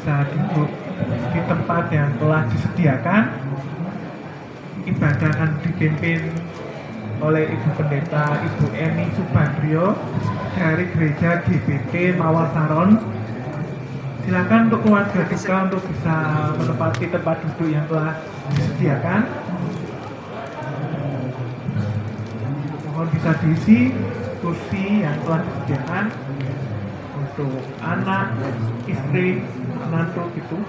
bisa duduk di tempat yang telah disediakan. Ibadah akan dipimpin oleh Ibu Pendeta Ibu Eni Subandrio dari Gereja GBT Mawasaron. Silakan untuk keluarga duka untuk bisa menempati tempat duduk yang telah disediakan. Mohon bisa diisi kursi yang telah disediakan untuk anak, istri, menantu gitu.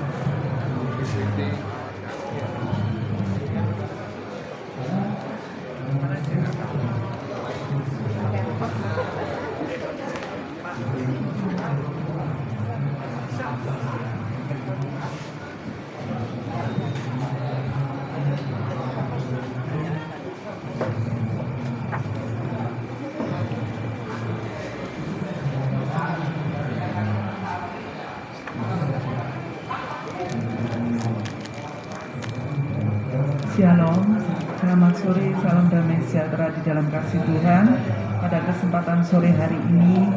Shalom, selamat sore, salam damai sejahtera di dalam kasih Tuhan. Pada kesempatan sore hari ini,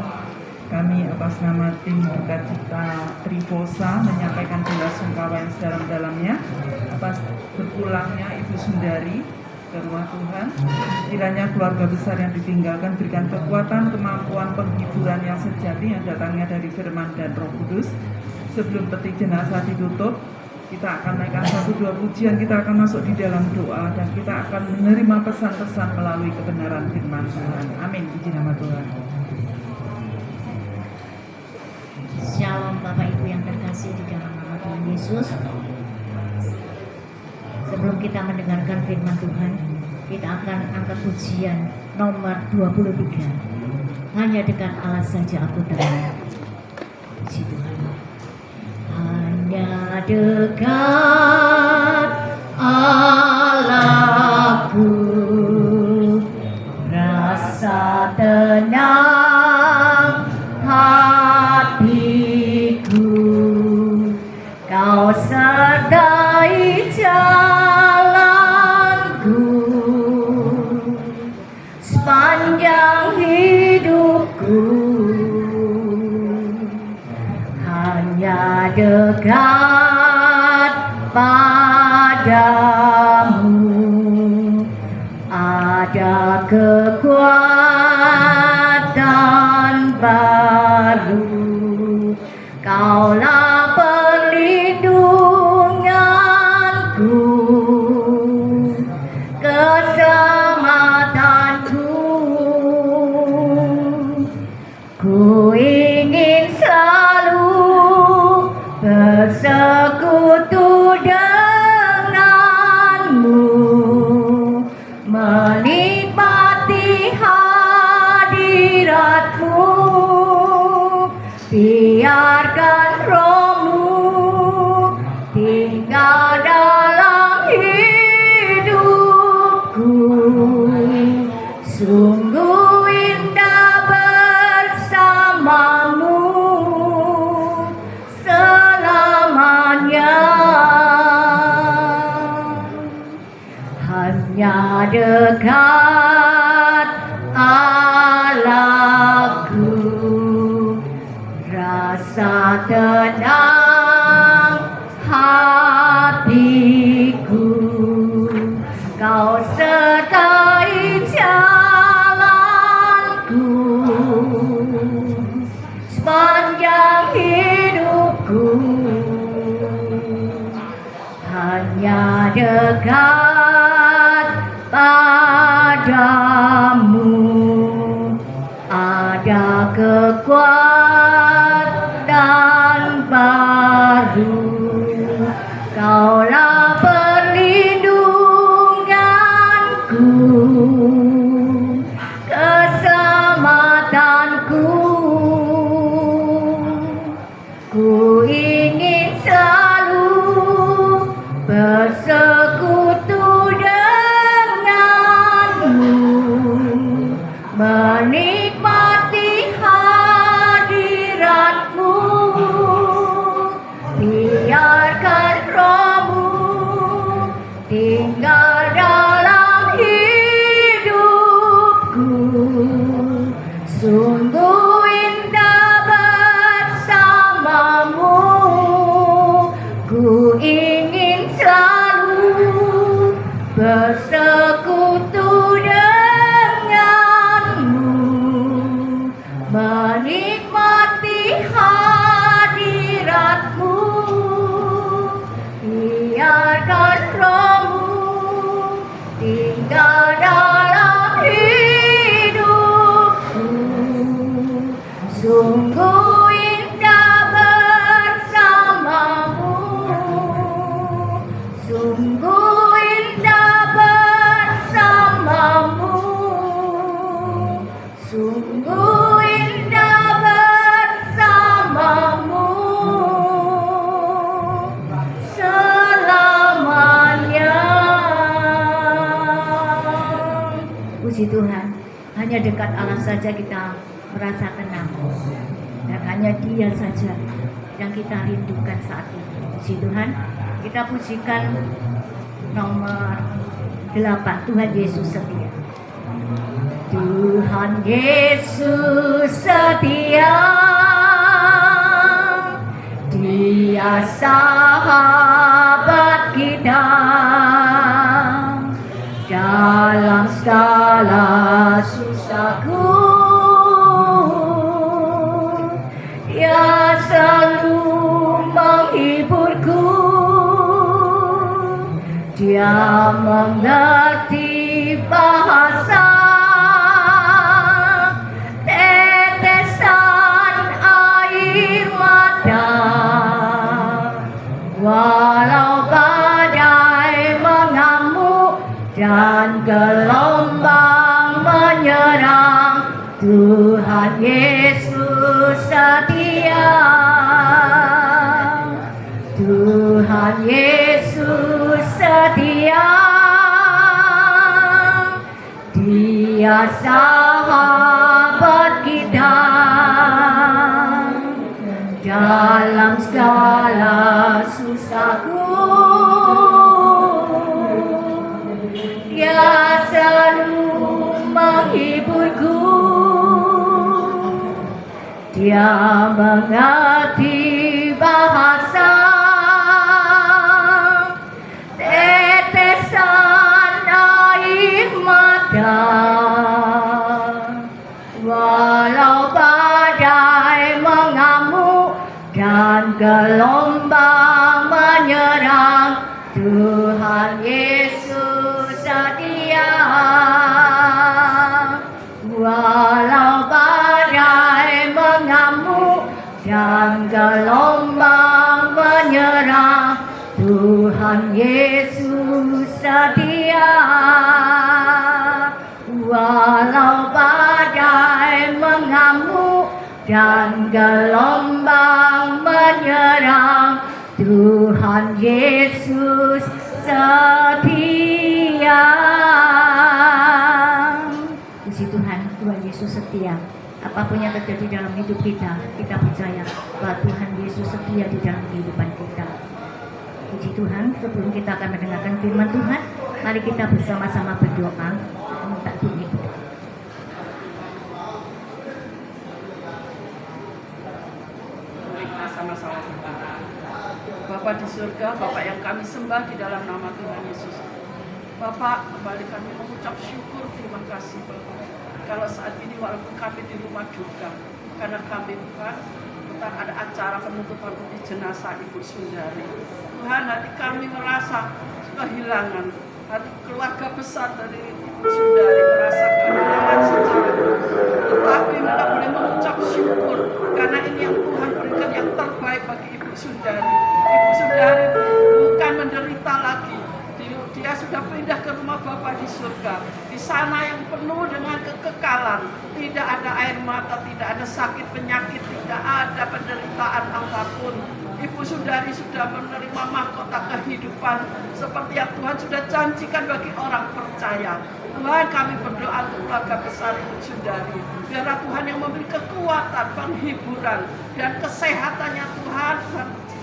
kami atas nama tim Duka Cita Trifosa menyampaikan bela sungkawa yang sedalam-dalamnya atas berpulangnya Ibu Sundari ke rumah Tuhan. Kiranya keluarga besar yang ditinggalkan berikan kekuatan, kemampuan, penghiburan yang sejati yang datangnya dari firman dan Roh Kudus. Sebelum peti jenazah ditutup, kita akan naikkan 1-2 pujian, kita akan masuk di dalam doa, dan kita akan menerima pesan-pesan melalui kebenaran firman Tuhan. Amin, puji nama Tuhan. Shalom Bapak Ibu yang terkasih di dalam nama Tuhan Yesus. Sebelum kita mendengarkan firman Tuhan, kita akan angkat pujian nomor 23. Hanya dekat Allah saja aku tenang. Puji Tuhan. Hanya dekat Allahku, rasa tenang hatiku, Kau sertai jalanku sepanjang hidupku. Hanya dekat padamu ada kekuatan baru. Kaulah perlindunganku, keselamatanku. Ku ingin selalu bersekutu denganmu, menikmati hadiratmu. Biarkan Roh-Mu tinggal dalam hidupku. Sungguh indah bersamamu selamanya. Hanya dekat Allahku, rasa tenang hatiku. Kau sertai jalanku sepanjang hidupku. Hanya dekat padamu ada kekuatan baru. Kaulah perlindunganku, keselamatanku. Ku ingin selalu bersekutu denganmu, menikmati hadiratmu. Biarkan Roh-Mu tinggal dalam hidupku. Sungguh indah bersamamu Hanya dekat Allah saja kita merasa tenang. Dan hanya Dia saja yang kita rindukan saat ini. Puji Tuhan, kita pujikan nomor 8, Tuhan Yesus setia. Tuhan Yesus setia, Dia sahabat kita dalam segala susahku. Dia selalu menghiburku, Dia mengerti bahasa tetesan air mata. Walau badai mengamuk dan gelombang menyerang, Tuhan Yesus setia. Tuhan Yesus setia, Dia sahabat kita dalam segala susahku. Dia selalu menghiburku, Dia mengerti bahasa tetesan air mata. Walau badai mengamuk dan gelombang menyerang, Tuhan Yesus setia. Walau badai mengamuk dan gelombang menyerang, Tuhan Yesus setia. Walau badai mengamuk dan gelombang menyerang, Tuhan Yesus setia. Puji Tuhan, Tuhan Yesus setia. Apapun yang terjadi dalam hidup kita, kita percaya bahwa Tuhan Yesus setia di dalam kehidupan kita. Puji Tuhan, sebelum kita akan mendengarkan firman Tuhan, mari kita bersama-sama berdoa. Minta doa. Sama-sama berdoa. Bapa di surga, Bapak yang kami sembah di dalam nama Tuhan Yesus. Bapak, kembali kami mengucap syukur, terima kasih Bapak. Kalau saat ini walaupun kami di rumah duka, karena kami Tuhan, Tuhan ada acara penutupan peti jenazah Ibu Sundari. Tuhan, hati kami merasa kehilangan, hati keluarga besar dari Ibu Sundari merasa kehilangan secara. Tetapi kita boleh mengucap syukur karena ini yang Tuhan berikan yang terbaik bagi Ibu Sundari. Ibu Sundari bukan menderita lagi. Dia sudah pindah ke rumah Bapa di surga. Di sana yang penuh dengan kekekalan. Tidak ada air mata, tidak ada sakit penyakit, tidak ada penderitaan apapun. Ibu Sundari sudah menerima mahkota kehidupan seperti yang Tuhan sudah janjikan bagi orang percaya. Tuhan, kami berdoa untuk keluarga besar Ibu Sundari. Biarlah Tuhan yang memberi kekuatan, penghiburan, dan kesehatannya Tuhan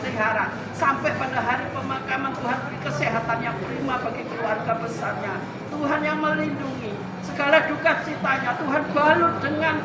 pelihara. Sampai pada hari pemakaman Tuhan beri kesehatan yang prima bagi keluarga besarnya. Tuhan yang melindungi segala duka citanya. Tuhan balut dengan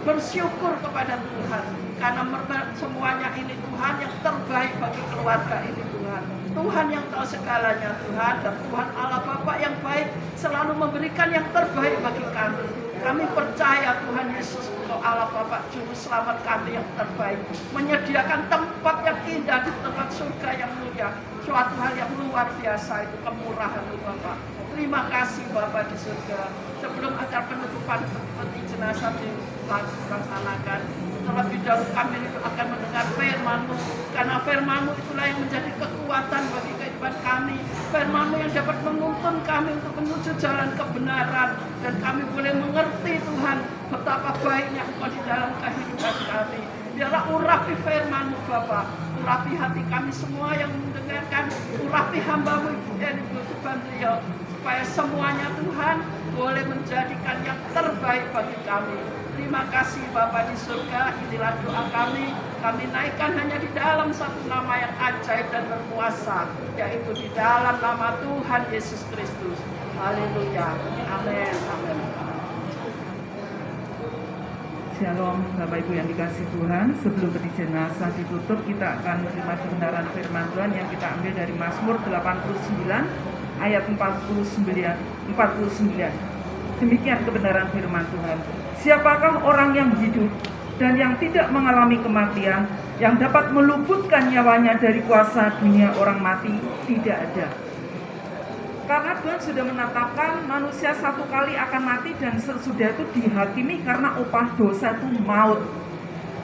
bersyukur kepada Tuhan. Karena semuanya ini Tuhan yang terbaik bagi keluarga ini Tuhan. Tuhan yang tahu segalanya Tuhan. Dan Tuhan Allah Bapa yang baik selalu memberikan yang terbaik bagi kami. Kami percaya Tuhan Yesus Engkau Allah Bapa Juru Selamat kami yang terbaik. Menyediakan tempat yang indah di tempat surga yang mulia. Suatu hal yang luar biasa itu kemurahan Bapak. Terima kasih Bapa di surga. Sebelum acara penutupan peti jenazah dilaksanakan, terlebih dahulu kami akan mendengar firman-Mu. Karena firman-Mu itulah yang menjadi kekuatan bagi kehidupan kami. Firman-Mu yang dapat menuntun kami untuk menuju jalan kebenaran. Dan kami boleh mengerti Tuhan betapa baiknya Engkau di dalam kehidupan kami. Biarlah urapi firman-Mu Bapak, urapi hati kami semua yang mendengarkan, urapi hamba-Mu Ibu Eni Subandrio, supaya semuanya Tuhan boleh menjadikan yang terbaik bagi kami. Terima kasih Bapa di surga, inilah doa kami naikkan hanya di dalam satu nama yang ajaib dan berkuasa, yaitu di dalam nama Tuhan Yesus Kristus. Haleluya, amin, amin. Shalom Bapak Ibu yang dikasih Tuhan. Sebelum peti jenazah ditutup, kita akan menerima kebenaran firman Tuhan yang kita ambil dari Mazmur 89 ayat 49. Demikian kebenaran firman Tuhan. Siapakah orang yang hidup dan yang tidak mengalami kematian, yang dapat meluputkan nyawanya dari kuasa dunia orang mati? Tidak ada. Karena Tuhan sudah menetapkan manusia satu kali akan mati dan sesudah itu dihakimi karena upah dosa itu maut.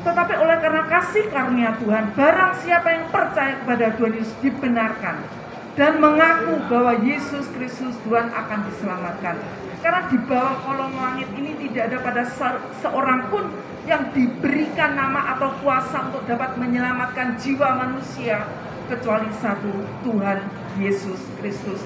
Tetapi oleh karena kasih karunia Tuhan, barang siapa yang percaya kepada Tuhan Yesus dibenarkan dan mengaku bahwa Yesus Kristus Tuhan akan diselamatkan. Karena di bawah kolong langit ini tidak ada pada seorang pun yang diberikan nama atau kuasa untuk dapat menyelamatkan jiwa manusia kecuali satu, Tuhan Yesus Kristus.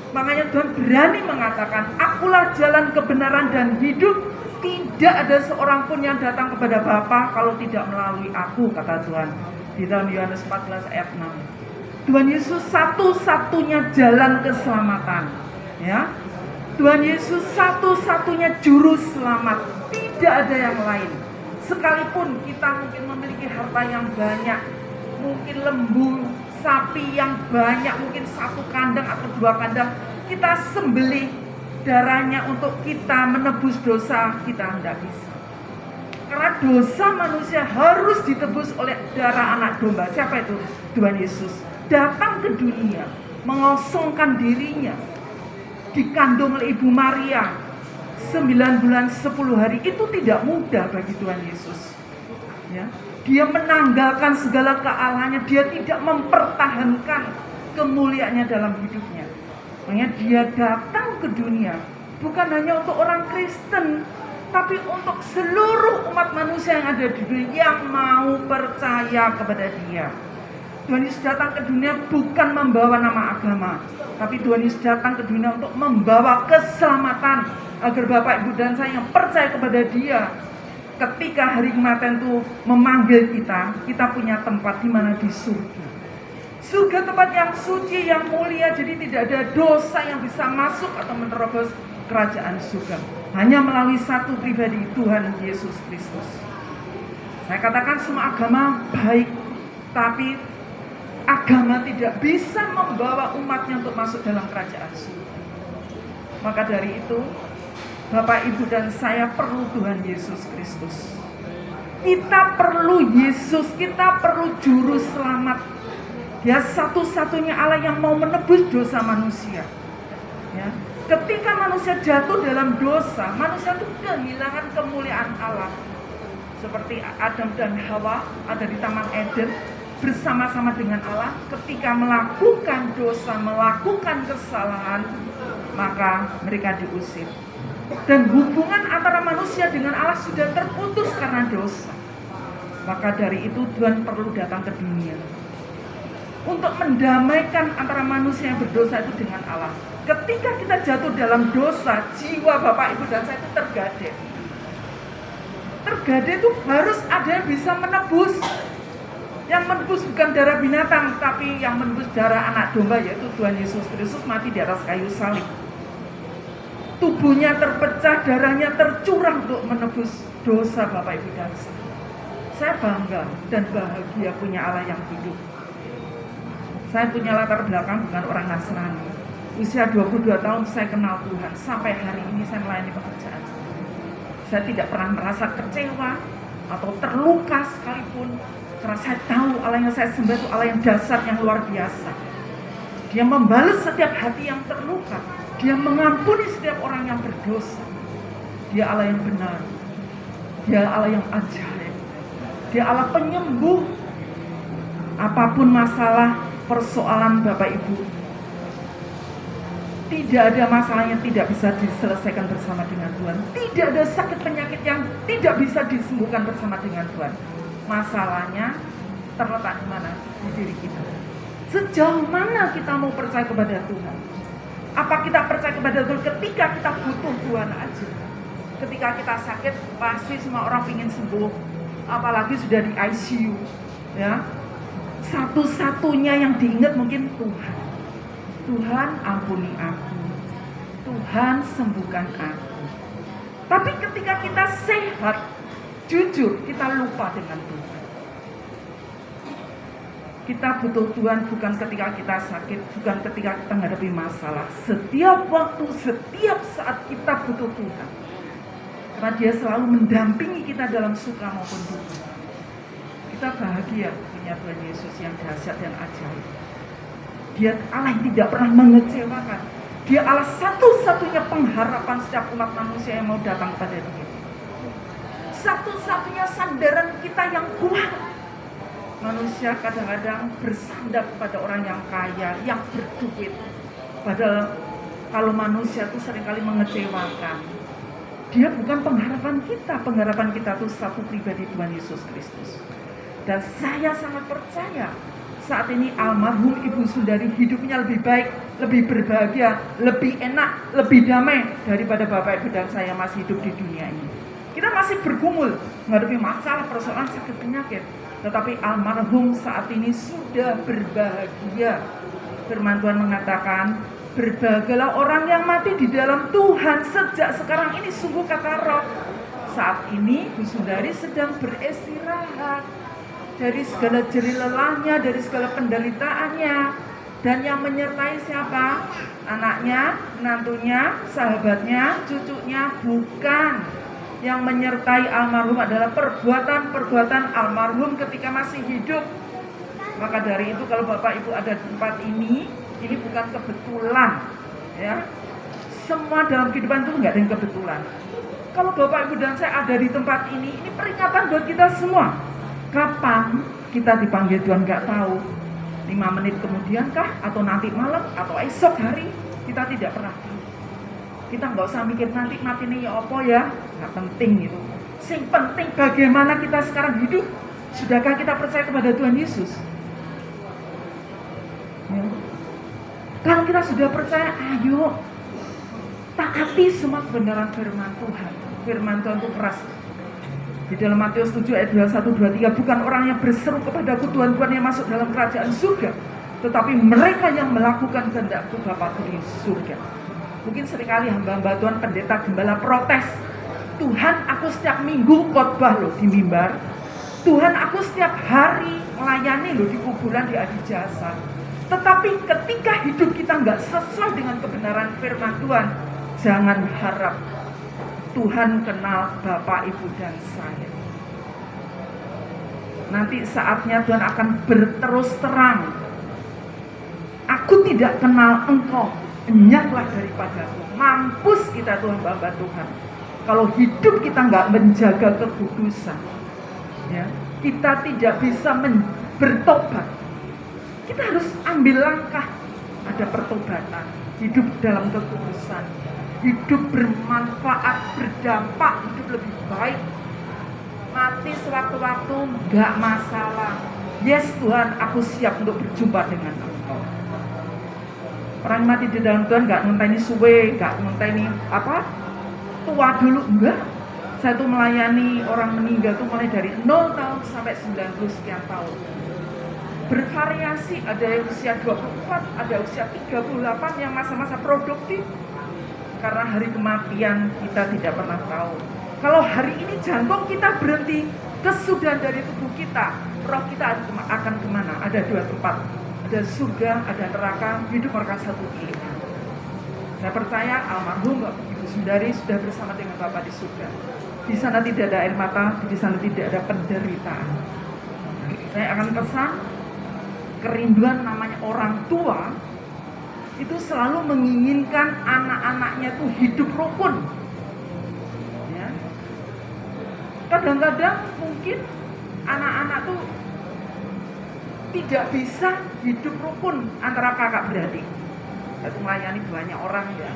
Makanya Tuhan berani mengatakan, akulah jalan kebenaran dan hidup. Tidak ada seorang pun yang datang kepada Bapa kalau tidak melalui aku, kata Tuhan. Di dalam Yohanes 14 ayat 6. Tuhan Yesus satu-satunya jalan keselamatan. Ya, Tuhan Yesus satu-satunya juru selamat. Tidak ada yang lain. Sekalipun kita mungkin memiliki harta yang banyak, mungkin lembu, sapi yang banyak, mungkin satu kandang atau dua kandang, kita sembelih darahnya untuk kita menebus dosa, kita tidak bisa. Karena dosa manusia harus ditebus oleh darah anak domba. Siapa itu? Tuhan Yesus datang ke dunia, mengosongkan dirinya, dikandung oleh Ibu Maria 9 bulan 10 hari. Itu tidak mudah bagi Tuhan Yesus, ya. Dia menanggalkan segala kealahannya, dia tidak mempertahankan kemuliaannya dalam hidupnya. Makanya dia datang ke dunia bukan hanya untuk orang Kristen, tapi untuk seluruh umat manusia yang ada di dunia yang mau percaya kepada dia. Tuhan Yesus datang ke dunia bukan membawa nama agama, tapi Tuhan Yesus datang ke dunia untuk membawa keselamatan agar Bapak, Ibu, dan saya yang percaya kepada dia, ketika hari kematian itu memanggil kita, kita punya tempat di mana di surga. Surga tempat yang suci, yang mulia, jadi tidak ada dosa yang bisa masuk atau menerobos kerajaan surga. Hanya melalui satu pribadi, Tuhan Yesus Kristus. Saya katakan semua agama baik, tapi agama tidak bisa membawa umatnya untuk masuk dalam kerajaan surga. Maka dari itu, Bapak, Ibu, dan saya perlu Tuhan Yesus Kristus. Kita perlu Yesus, kita perlu juru selamat. Dia satu-satunya Allah yang mau menebus dosa manusia. Ya. Ketika manusia jatuh dalam dosa, manusia itu kehilangan kemuliaan Allah. Seperti Adam dan Hawa ada di Taman Eden bersama-sama dengan Allah. Ketika melakukan dosa, melakukan kesalahan, maka mereka diusir. Dan hubungan antara manusia dengan Allah sudah terputus karena dosa. Maka dari itu Tuhan perlu datang ke dunia untuk mendamaikan antara manusia yang berdosa itu dengan Allah. Ketika kita jatuh dalam dosa, jiwa Bapak, Ibu, dan saya itu tergadai. Tergadai itu harus ada yang bisa menebus. Yang menebus bukan darah binatang, tapi yang menebus darah anak domba, yaitu Tuhan Yesus Kristus mati di atas kayu salib. Tubuhnya terpecah, darahnya tercurah untuk menebus dosa Bapak, Ibu, dan saya bangga dan bahagia punya Allah yang hidup. Saya punya latar belakang bukan orang Nasrani. Usia 22 tahun saya kenal Tuhan. Sampai hari ini saya melayani pekerjaan. Saya tidak pernah merasa kecewa atau terluka sekalipun. Karena saya tahu Allah yang saya sembah itu Allah yang dahsyat, yang luar biasa. Dia membalas setiap hati yang terluka. Dia mengampuni setiap orang yang berdosa. Dia Allah yang benar. Dia Allah yang ajaib. Dia Allah penyembuh. Apapun masalah, persoalan Bapak Ibu, tidak ada masalah yang tidak bisa diselesaikan bersama dengan Tuhan. Tidak ada sakit penyakit yang tidak bisa disembuhkan bersama dengan Tuhan. Masalahnya terletak di mana? Di diri kita. Sejauh mana kita mau percaya kepada Tuhan? Apa kita percaya kepada Tuhan ketika kita butuh Tuhan aja? Ketika kita sakit, pasti semua orang ingin sembuh. Apalagi sudah di ICU, ya. Satu-satunya yang diingat mungkin Tuhan. Tuhan ampuni aku. Tuhan sembuhkan aku. Tapi ketika kita sehat, jujur kita lupa dengan Tuhan. Kita butuh Tuhan bukan ketika kita sakit, bukan ketika kita menghadapi masalah. Setiap waktu, setiap saat kita butuh Tuhan. Karena Dia selalu mendampingi kita dalam suka maupun duka. Kita bahagia punya Tuhan Yesus yang dahsyat dan ajaib. Dia Allah yang tidak pernah mengecewakan. Dia Allah satu-satunya pengharapan setiap umat manusia yang mau datang pada Dia. Satu-satunya sandaran kita yang kuat. Manusia kadang-kadang bersandar kepada orang yang kaya, yang berduit. Padahal kalau manusia itu seringkali mengecewakan. Dia bukan pengharapan kita itu satu pribadi Tuhan Yesus Kristus. Dan saya sangat percaya saat ini almarhum Ibu Sundari hidupnya lebih baik, lebih berbahagia, lebih enak, lebih damai daripada Bapak Ibu dan saya masih hidup di dunia ini. Kita masih bergumul menghadapi masalah, persoalan, sakit, penyakit. Tetapi almarhum saat ini sudah berbahagia. Firman Tuhan mengatakan, berbahagialah orang yang mati di dalam Tuhan sejak sekarang ini. Sungguh kata Roh, saat ini Bu Sundari sedang beristirahat dari segala jerih lelahnya, dari segala penderitaannya. Dan yang menyertai siapa? Anaknya, menantunya, sahabatnya, cucunya? Bukan. Yang menyertai almarhum adalah perbuatan-perbuatan almarhum ketika masih hidup. Maka dari itu kalau Bapak Ibu ada di tempat ini bukan kebetulan, ya. Semua dalam kehidupan itu nggak ada yang kebetulan. Kalau Bapak Ibu dan saya ada di tempat ini peringatan buat kita semua. Kapan kita dipanggil Tuhan nggak tahu. 5 menit kemudian kah? Atau nanti malam? Atau esok hari? Kita tidak pernah tahu. Kita nggak usah mikir nanti mati nih ya apa ya, nggak penting itu. Sing penting bagaimana kita sekarang hidup. Sudahkah kita percaya kepada Tuhan Yesus? Ya. Kalau kita sudah percaya, ayo taati semua kebenaran firman Tuhan. Firman Tuhan itu keras. Di dalam Matius 7 ayat 21-23, bukan orang yang berseru kepadaku Tuhan-Tuhan yang masuk dalam kerajaan surga, tetapi mereka yang melakukan kehendakku Bapakku di surga. Mungkin seringkali hamba-hamba Tuhan, pendeta, gembala protes. Tuhan, aku setiap minggu khotbah loh di mimbar. Tuhan, aku setiap hari melayani loh di kuburan, di adi jasa. Tetapi ketika hidup kita nggak sesuai dengan kebenaran firman Tuhan, jangan harap Tuhan kenal Bapak, Ibu, dan saya. Nanti saatnya Tuhan akan berterus terang. Aku tidak kenal engkau. Enyahlah daripadaku. Mampus kita Tuhan, hamba Tuhan. Kalau hidup kita nggak menjaga kekudusan, ya, kita tidak bisa bertobat. Kita harus ambil langkah. Ada pertobatan, hidup dalam kekudusan, hidup bermanfaat, berdampak, hidup lebih baik. Mati sewaktu-waktu nggak masalah. Yes Tuhan, aku siap untuk berjumpa dengan Engkau. Orang mati di dalam Tuhan gak ngenteni suwe, gak ngenteni tua dulu, enggak. Saya tuh melayani orang meninggal tuh mulai dari 0 tahun sampai 90 sekian tahun. Bervariasi, ada yang usia 24, ada usia 38 yang masa-masa produktif. Karena hari kematian kita tidak pernah tahu. Kalau hari ini jantung kita berhenti, kesudahan dari tubuh kita, roh kita akan kemana? Ada 2 tempat. Ada surga, ada neraka, hidup mereka satu pilihan. Saya percaya almarhum Ibu Sundari sudah bersama dengan Bapak di surga. Di sana tidak ada air mata, di sana tidak ada penderitaan. Saya akan pesan, kerinduan namanya orang tua itu selalu menginginkan anak-anaknya itu hidup rukun. Ya. Kadang-kadang mungkin anak-anak tuh tidak bisa hidup rukun antara kakak beradik. Itu melayani banyak orang ya.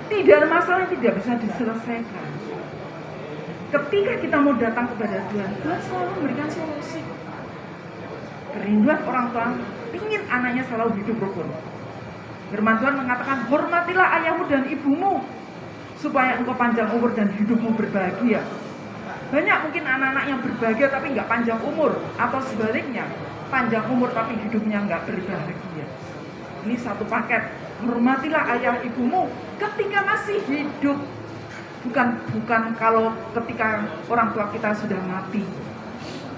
Tidak ada masalah yang tidak bisa diselesaikan. Ketika kita mau datang kepada Tuhan, Tuhan selalu memberikan solusi. Kerinduan orang tua ingin anaknya selalu hidup rukun. Firman Tuhan mengatakan, hormatilah ayahmu dan ibumu, supaya engkau panjang umur dan hidupmu berbahagia. Banyak mungkin anak-anak yang berbahagia tapi nggak panjang umur, atau sebaliknya, panjang umur tapi hidupnya nggak berbahagia. Ini satu paket. Hormatilah ayah ibumu ketika masih hidup. Bukan kalau ketika orang tua kita sudah mati.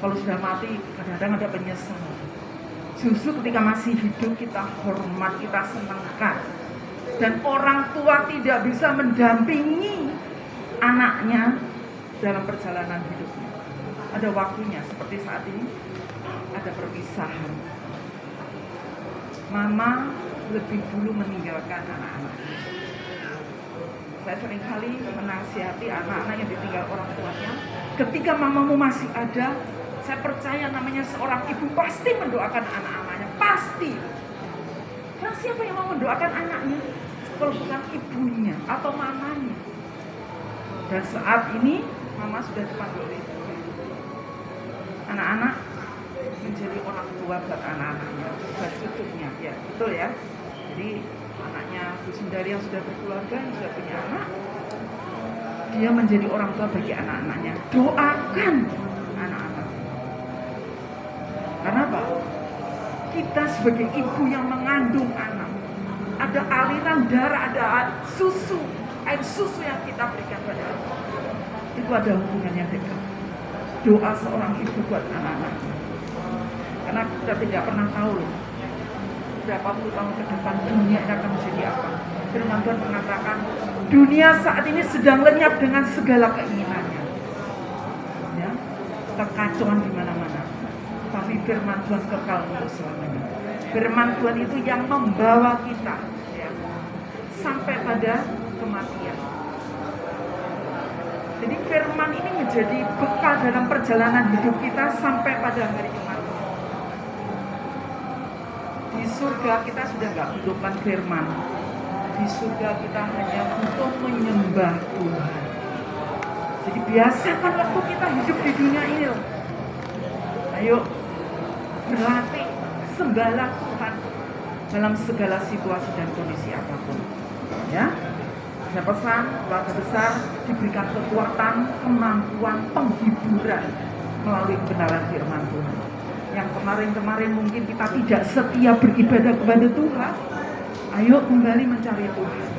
Kalau sudah mati kadang-kadang ada penyesalan. Justru ketika masih hidup kita hormat, kita senangkan. Dan orang tua tidak bisa mendampingi anaknya dalam perjalanan hidupnya. Ada waktunya, seperti saat ini ada perpisahan. Mama lebih dulu meninggalkan anak-anak. Saya seringkali menasihati anak-anak yang ditinggal orang tuanya. Ketika mamamu masih ada, saya percaya namanya seorang ibu pasti mendoakan anak-anaknya. Pasti. Dan siapa yang mau mendoakan anaknya? Kalau bukan ibunya atau mamanya. Dan saat ini mama sudah dipanggil oleh Tuhan. Anak-anak menjadi orang tua buat anak-anaknya, buat cutupnya, ya betul ya. Jadi anaknya Bu Sundari yang sudah berkeluarga, yang sudah punya anak, dia menjadi orang tua bagi anak-anaknya. Doakan anak-anak. Karena apa? Kita sebagai ibu yang mengandung anak, ada aliran darah, ada susu, air susu yang kita berikan pada anak. Itu ada hubungannya dekat. Doa seorang ibu buat anak-anaknya. Karena kita tidak pernah tahu berapa puluh tahun ke depan dunia ini akan menjadi apa. Firman Tuhan mengatakan dunia saat ini sedang lenyap dengan segala keinginannya, ya, kekacauan di mana-mana. Tapi firman Tuhan kekal untuk selamanya. Firman Tuhan itu yang membawa kita, ya, sampai pada kematian. Jadi firman ini menjadi bekal dalam perjalanan hidup kita sampai pada hari kematian. Di surga kita sudah gak butuhkan firman. Di surga kita hanya butuh menyembah Tuhan. Jadi biasakan waktu kita hidup di dunia ini loh. Ayo berlatih sembahlah Tuhan dalam segala situasi dan kondisi apapun. Ya, saya pesan keluarga besar diberikan kekuatan, kemampuan, penghiburan melalui kebenaran firman Tuhan. Yang kemarin-kemarin mungkin kita tidak setia beribadah kepada Tuhan, ayo kembali mencari Tuhan.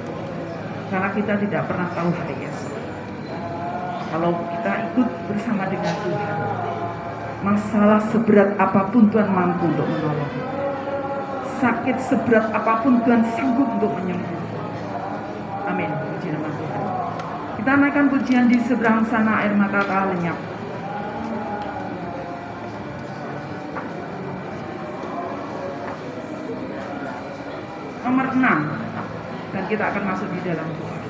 Karena kita tidak pernah tahu hari esok. Kalau kita ikut bersama dengan Tuhan, masalah seberat apapun Tuhan mampu untuk menolong. Sakit seberat apapun Tuhan sanggup untuk menyembuhkan. Amin. Puji nama Tuhan. Kita naikkan pujian di seberang sana, air mata tak lenyap. Nomor 6. Dan kita akan masuk di dalam Tuhan.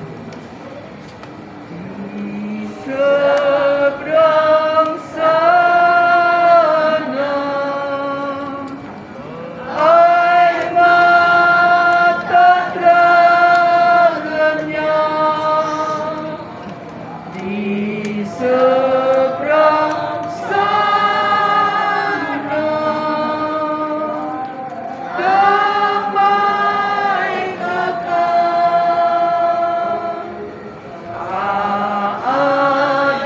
Di seberang sana, air mata tak lenyap. Di seberang sana, damai kekal. Tak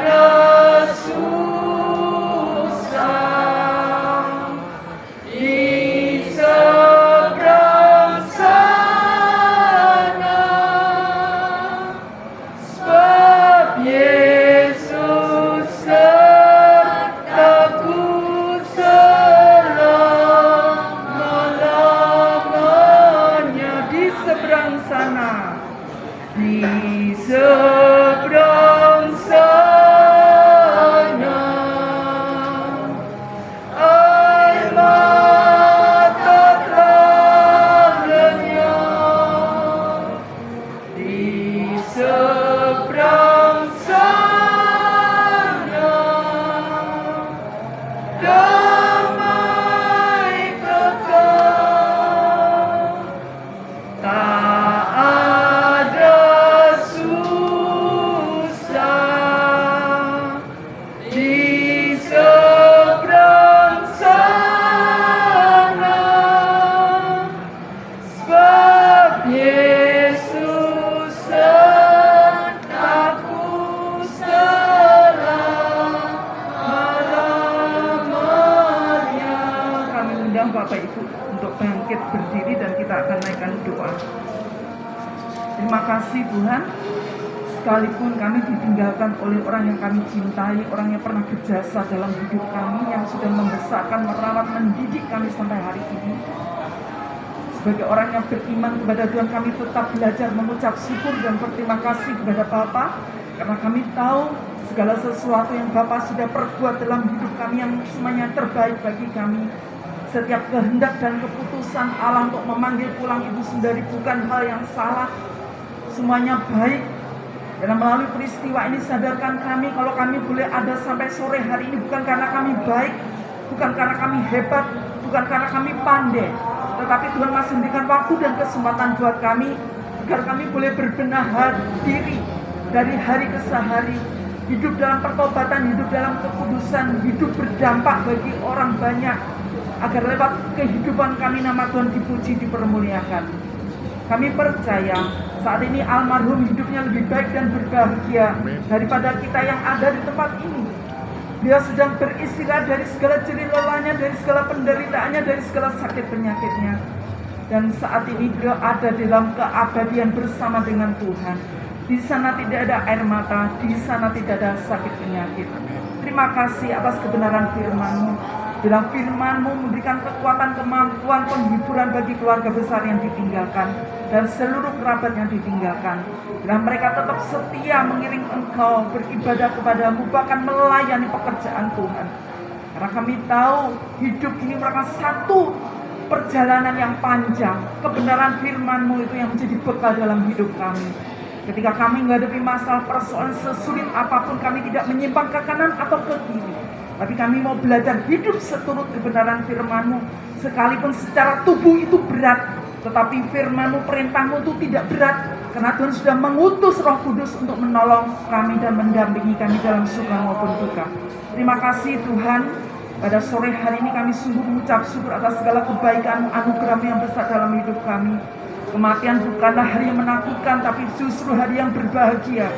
Bapak Ibu untuk bangkit berdiri dan kita akan naikkan doa. Terima kasih Tuhan, sekalipun kami ditinggalkan oleh orang yang kami cintai, orang yang pernah berjasa dalam hidup kami, yang sudah membesarkan, merawat, mendidik kami sampai hari ini. Sebagai orang yang beriman kepada Tuhan, kami tetap belajar mengucap syukur dan berterima kasih kepada Bapa, karena kami tahu segala sesuatu yang Bapa sudah perbuat dalam hidup kami yang semuanya terbaik bagi kami. Setiap kehendak dan keputusan Allah untuk memanggil pulang Ibu Sundari bukan hal yang salah, semuanya baik. Dan melalui peristiwa ini sadarkan kami kalau kami boleh ada sampai sore hari ini bukan karena kami baik, bukan karena kami hebat, bukan karena kami pandai, tetapi Tuhan masih memberikan waktu dan kesempatan buat kami agar kami boleh berbenah diri dari hari ke hari, hidup dalam pertobatan, hidup dalam kekudusan, hidup berdampak bagi orang banyak, agar lewat kehidupan kami nama Tuhan dipuji, dipermuliakan. Kami percaya saat ini almarhum hidupnya lebih baik dan berbahagia daripada kita yang ada di tempat ini. Dia sedang beristirahat dari segala jerih lelahnya, dari segala penderitaannya, dari segala sakit penyakitnya. Dan saat ini dia ada dalam keabadian bersama dengan Tuhan. Di sana tidak ada air mata, di sana tidak ada sakit penyakit. Terima kasih atas kebenaran firman-Mu. Dalam firman-Mu memberikan kekuatan, kemampuan, penghiburan bagi keluarga besar yang ditinggalkan dan seluruh kerabat yang ditinggalkan. Dan mereka tetap setia mengiring Engkau, beribadah kepadamu, bahkan melayani pekerjaan Tuhan. Karena kami tahu hidup ini merupakan satu perjalanan yang panjang. Kebenaran firman-Mu itu yang menjadi bekal dalam hidup kami. Ketika kami menghadapi masalah persoalan sesulit apapun, kami tidak menyimpang ke kanan atau ke kiri. Tapi kami mau belajar hidup seturut kebenaran firman-Mu. Sekalipun secara tubuh itu berat, tetapi firman-Mu, perintah-Mu itu tidak berat. Karena Tuhan sudah mengutus Roh Kudus untuk menolong kami dan mendampingi kami dalam suka maupun duka. Terima kasih Tuhan. Pada sore hari ini kami sungguh mengucap syukur atas segala kebaikan anugerah-Mu yang besar dalam hidup kami. Kematian bukanlah hari yang menakutkan, tapi justru hari yang berbahagia.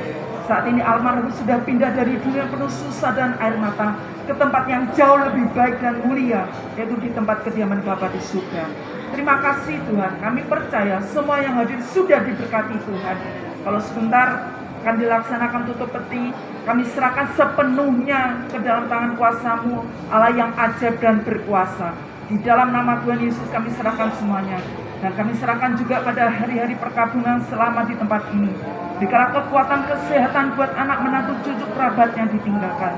Saat ini almarhum sudah pindah dari dunia penuh susah dan air mata ke tempat yang jauh lebih baik dan mulia, yaitu di tempat kediaman Bapa di surga. Terima kasih Tuhan, kami percaya semua yang hadir sudah diberkati Tuhan. Kalau sebentar akan dilaksanakan tutup peti, kami serahkan sepenuhnya ke dalam tangan kuasa-Mu, Allah yang ajaib dan berkuasa. Di dalam nama Tuhan Yesus kami serahkan semuanya. Dan kami serahkan juga pada hari-hari perkabungan selama di tempat ini. Berikanlah kekuatan kesehatan buat anak menantu cucu kerabat yang ditinggalkan.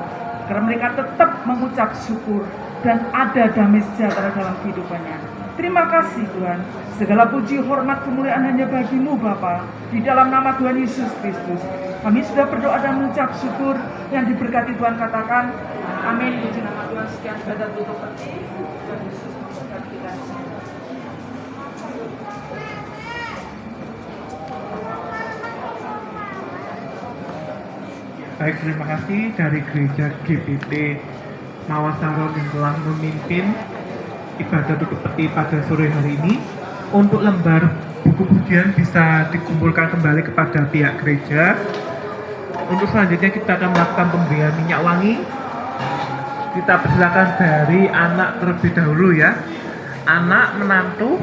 Agar mereka tetap mengucap syukur dan ada damai sejahtera dalam kehidupannya. Terima kasih Tuhan. Segala puji, hormat, kemuliaan hanya bagi-Mu Bapa. Di dalam nama Tuhan Yesus Kristus. Kami sudah berdoa dan mengucap syukur. Yang diberkati Tuhan katakan, amin. Puji nama Tuhan. Sekian pada tutup peti. Tuhan Yesus memberkati kita semua. Baik, terima kasih dari Gereja GPT Mawasaron yang telah memimpin ibadah tutup peti pada sore hari ini. Untuk lembar buku pujian bisa dikumpulkan kembali kepada pihak gereja. Untuk selanjutnya kita akan melakukan pemberian minyak wangi. Kita persilakan dari anak terlebih dahulu ya. Anak, menantu.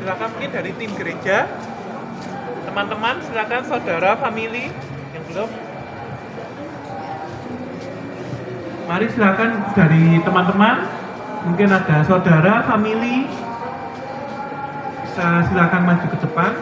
silakan mungkin dari tim gereja. Teman-teman, silakan saudara, family yang belum. Mari silakan dari teman-teman. Mungkin ada saudara, family. Bisa silakan maju ke depan.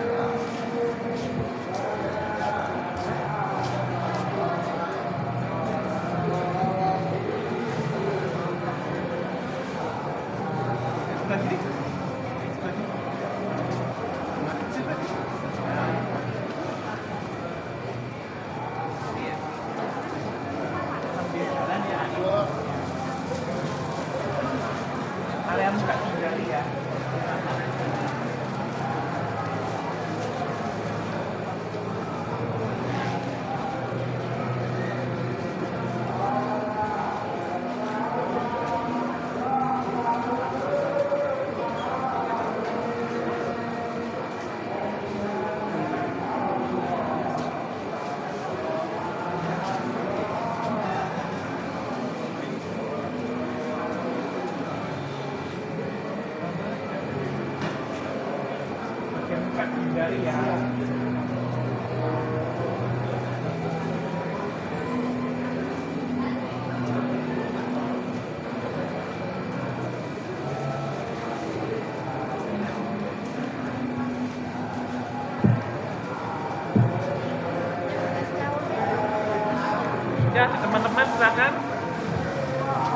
Ya, teman-teman silakan.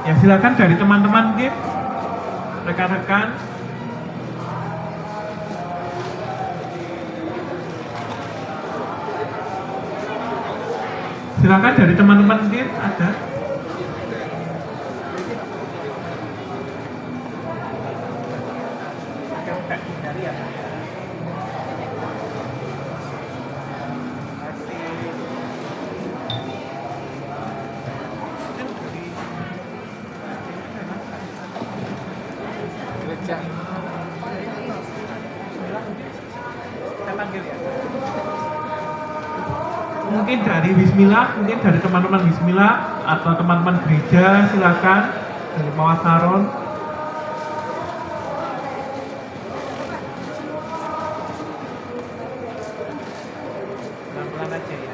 Ya, silakan dari teman-teman mungkin. Rekan-rekan. Silakan dari teman-teman mungkin ada. Mungkin dari Wismila, mungkin dari teman-teman Wismila atau teman-teman gereja, silakan dari Mawar Saron. Pelan-pelan aja ya.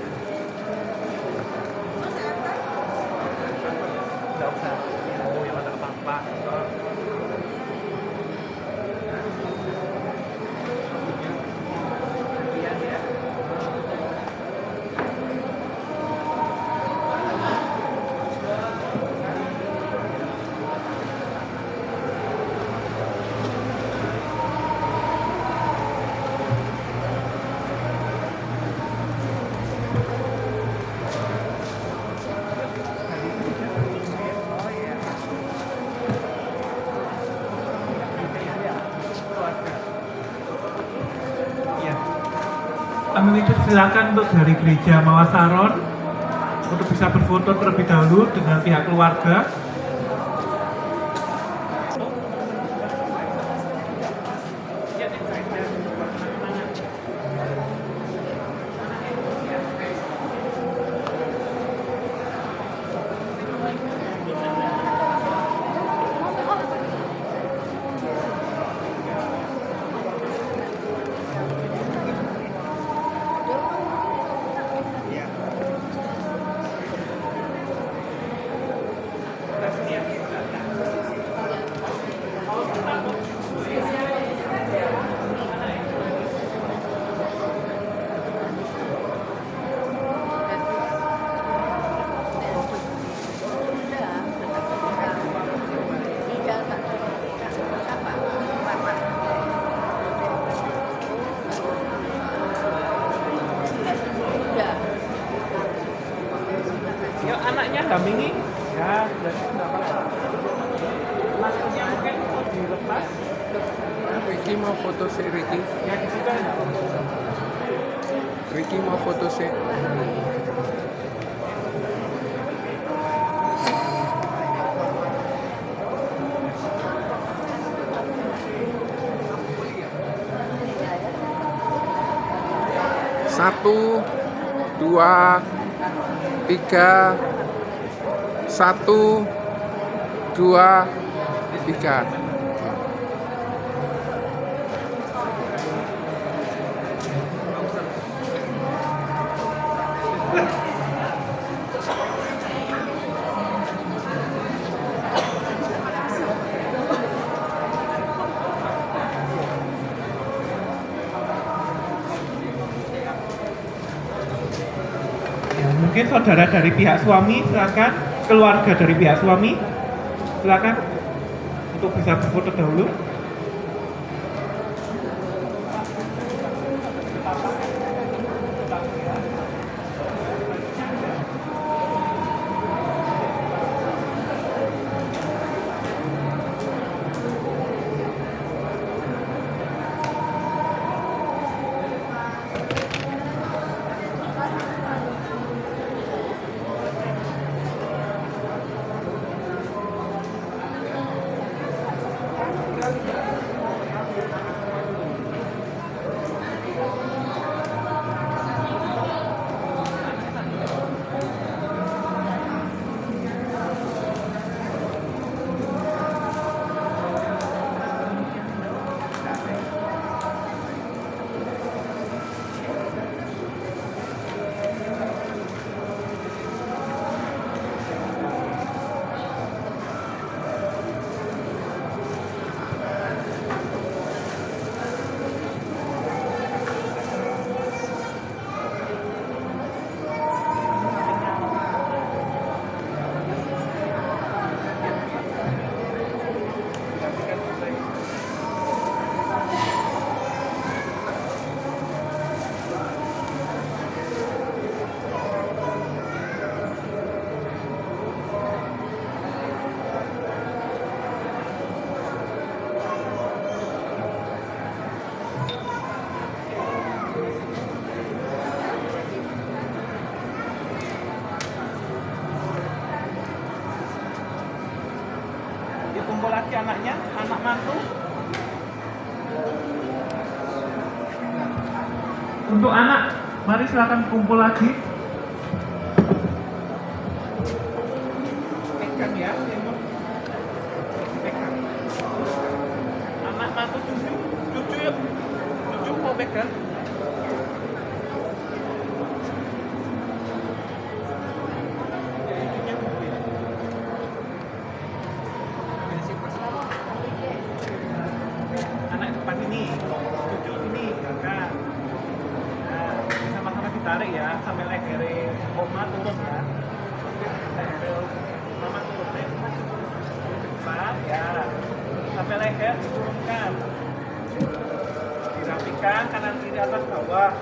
Enggak usah. Oh, yang ada apa-apa. Kami silakan untuk dari gereja Mawar Saron untuk bisa berfoto terlebih dahulu dengan pihak keluarga. Yuk anaknya dampingi. Ya, jadi tidak apa-apa. Maskernya mungkin mau dilepas. Ricky mau foto si Ricky. Ya di situ enggak apa-apa. Ricky mau foto si. Satu, dua, tiga, satu, dua, tiga. Ini saudara dari pihak suami, silakan. Keluarga dari pihak suami, silakan untuk bisa berfoto dahulu. Kumpul lagi anaknya, anak mantu. Untuk anak, mari silakan kumpul lagi. Pegang ya, pegang. Anak mantu cucu yuk, cucu mau pegang. Tarik ya sampai lehernya oma turun ya, leher mama turun ya, cepat ya sampai leher diturunkan, dirapikan kanan kiri atas bawah.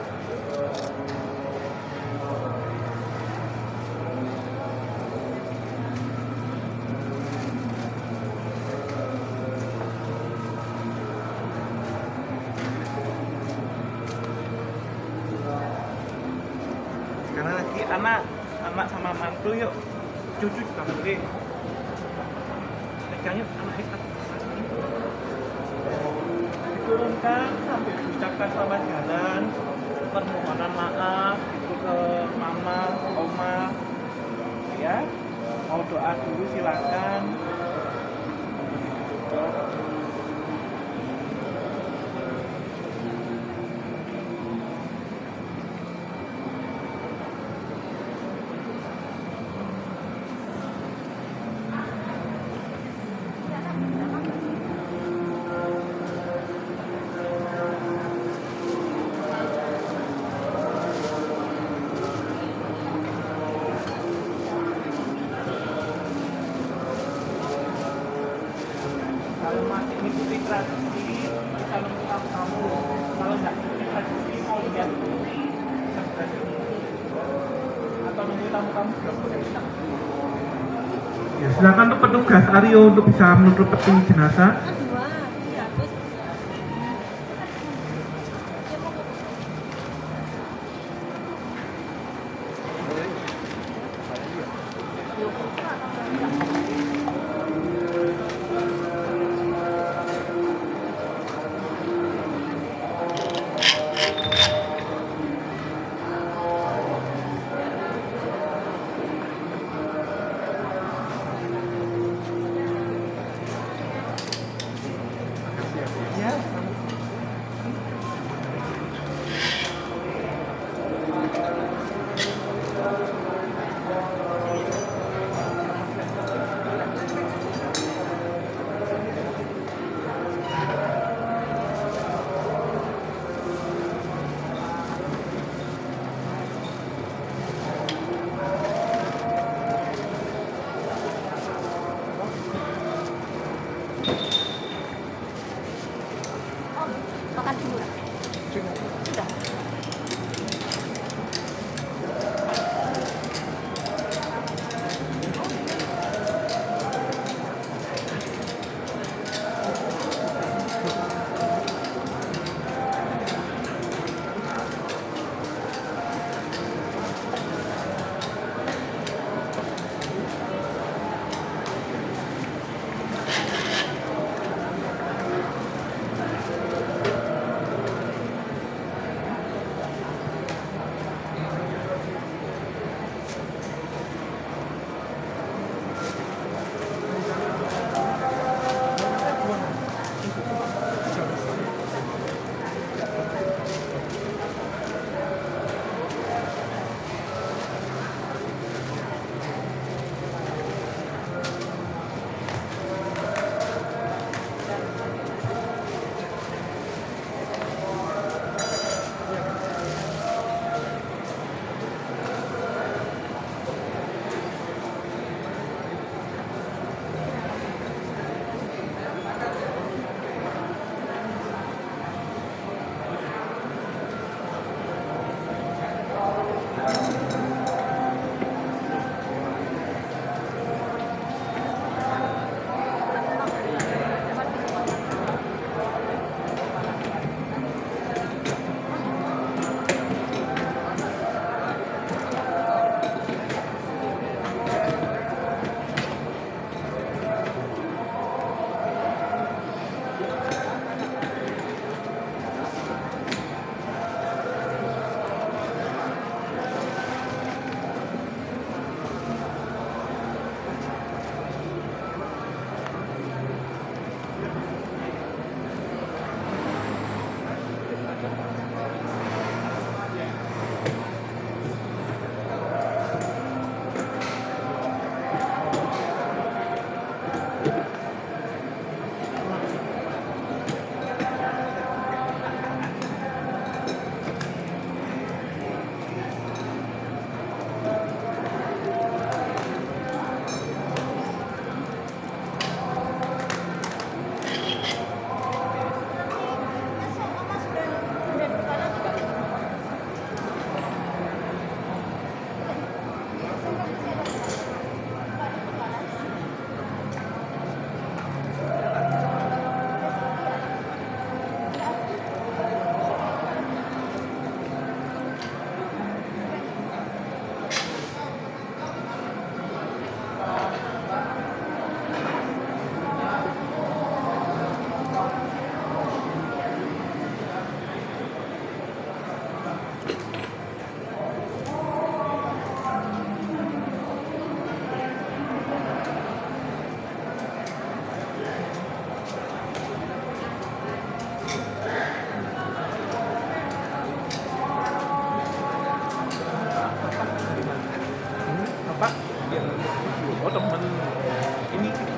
Sekarang lagi anak sama mantu yuk, cucu juga boleh. Pegang yuk anak ikat. Diturunkan sambil diucapkan selamat jalan, permohonan maaf itu ke mama, oma, ya. Mau doa dulu silakan. Kalau masih mengikuti tradisi, bisa nunggu tamu. Kalau nggak mengikuti tradisi, mau lihat putri, bisa ke sini. Atau nunggu tamu-tamu juga boleh. Ya, silakan untuk petugas Aryo untuk bisa menutup peti jenazah.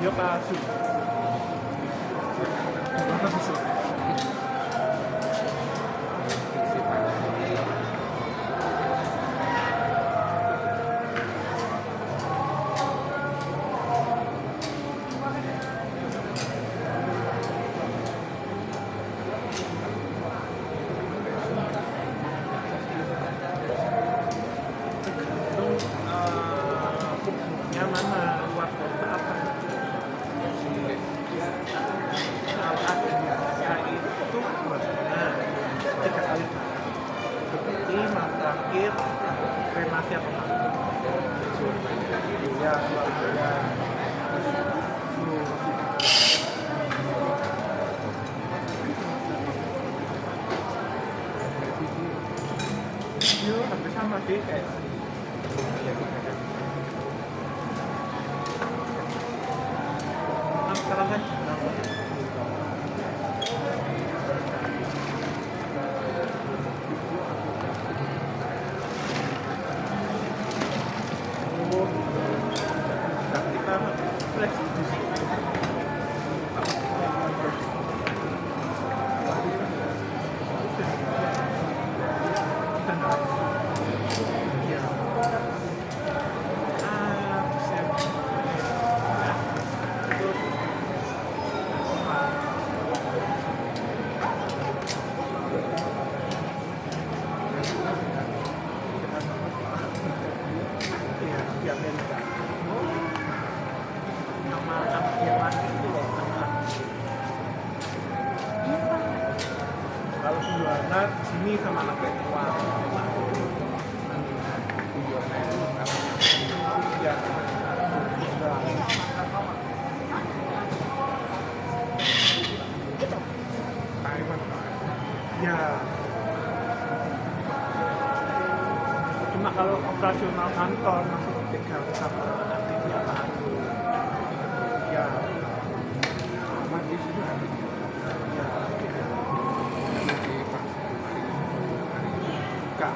Yo Pak Su. Apa bisa? Yang mana luar kota apa? Kalau ada itu maksudnya 3 kali seperti terakhir kremasi atau apa? Ya, keluarga. Yuk, hampir sama sih kayak sekarang kan kita fleksibel. Di Amerika. Nama yang laki itu loh. Kalau penjualan di sini sama anak tua. Ya. Ya. Cuma kalau operasional kantor masih dipegang sama aktifnya Pak Asu. Ya, mati sudah. Ya, Kak.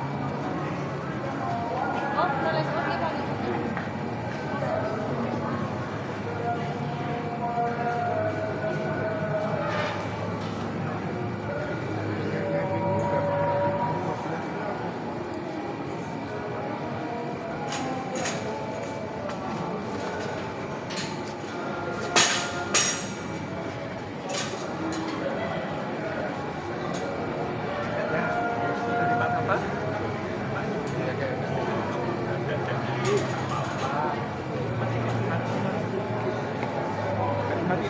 Hati